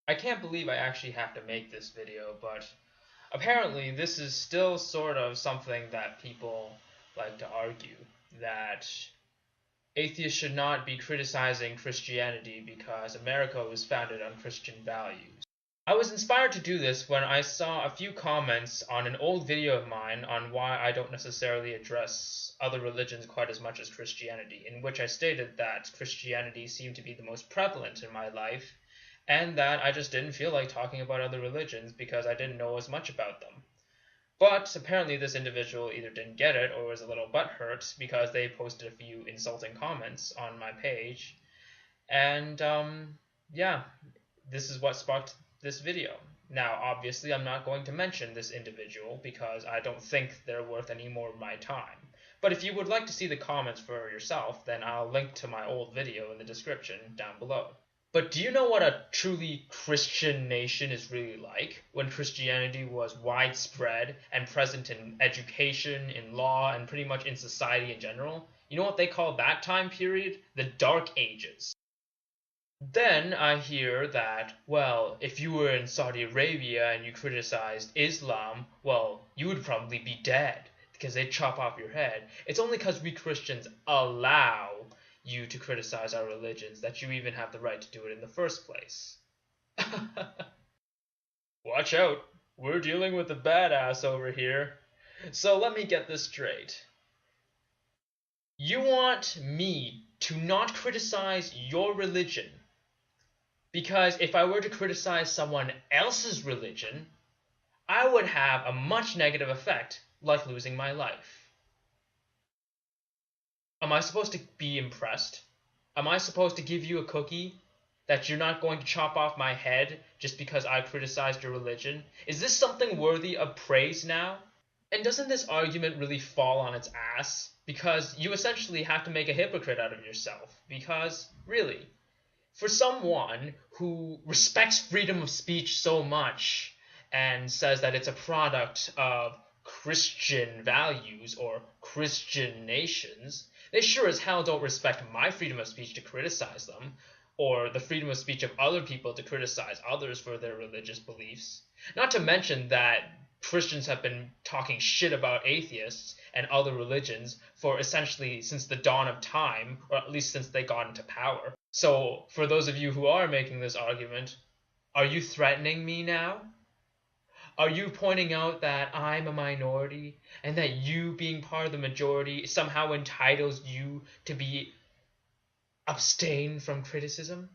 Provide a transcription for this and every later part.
I can't believe I actually have to make this video, but apparently this is still sort of something that people like to argue, that atheists should not be criticizing Christianity because America was founded on Christian values. I was inspired to do this when I saw a few comments on an old video of mine on why I don't necessarily address other religions quite as much as Christianity, in which I stated that Christianity seemed to be the most prevalent in my life, and that I just didn't feel like talking about other religions because I didn't know as much about them. But apparently this individual either didn't get it or was a little butthurt because they posted a few insulting comments on my page. And yeah, this is what sparked this video. Now, obviously, I'm not going to mention this individual because I don't think they're worth any more of my time. But if you would like to see the comments for yourself, then I'll link to my old video in the description down below. But do you know what a truly Christian nation is really like? When Christianity was widespread and present in education, in law, and pretty much in society in general? You know what they call that time period? The Dark Ages. Then I hear that, well, if you were in Saudi Arabia and you criticized Islam, well, you would probably be dead because they'd chop off your head. It's only because we Christians allow you to criticize our religions that you even have the right to do it in the first place. Watch out, we're dealing with a badass over here. So let me get this straight. You want me to not criticize your religion because if I were to criticize someone else's religion, I would have a much negative effect, like losing my life. Am I supposed to be impressed? Am I supposed to give you a cookie that you're not going to chop off my head just because I criticized your religion? Is this something worthy of praise now? And doesn't this argument really fall on its ass? Because you essentially have to make a hypocrite out of yourself. Because, really, for someone who respects freedom of speech so much and says that it's a product of Christian values or Christian nations, they sure as hell don't respect my freedom of speech to criticize them, or the freedom of speech of other people to criticize others for their religious beliefs. Not to mention that Christians have been talking shit about atheists and other religions for essentially since the dawn of time, or at least since they got into power. So, for those of you who are making this argument, are you threatening me now? Are you pointing out that I'm a minority and that you being part of the majority somehow entitles you to be abstain from criticism?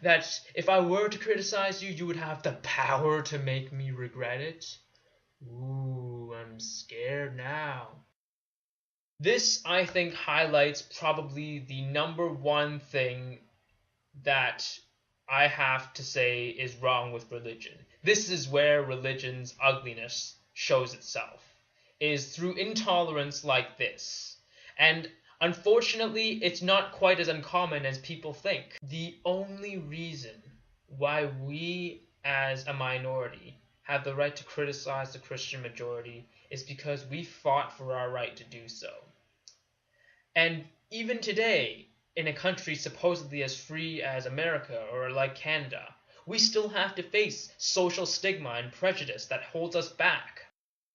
That if I were to criticize you, you would have the power to make me regret it? Ooh, I'm scared now. This, I think, highlights probably the number one thing that I have to say is wrong with religion. This is where religion's ugliness shows itself, is through intolerance like this. And unfortunately, it's not quite as uncommon as people think. The only reason why we as a minority have the right to criticize the Christian majority is because we fought for our right to do so. And even today, in a country supposedly as free as America or like Canada, we still have to face social stigma and prejudice that holds us back.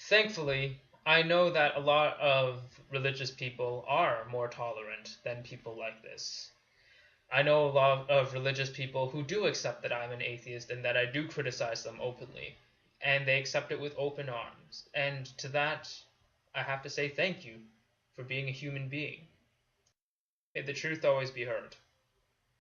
Thankfully, I know that a lot of religious people are more tolerant than people like this. I know a lot of religious people who do accept that I'm an atheist and that I do criticize them openly, and they accept it with open arms. And to that, I have to say thank you for being a human being. May the truth always be heard.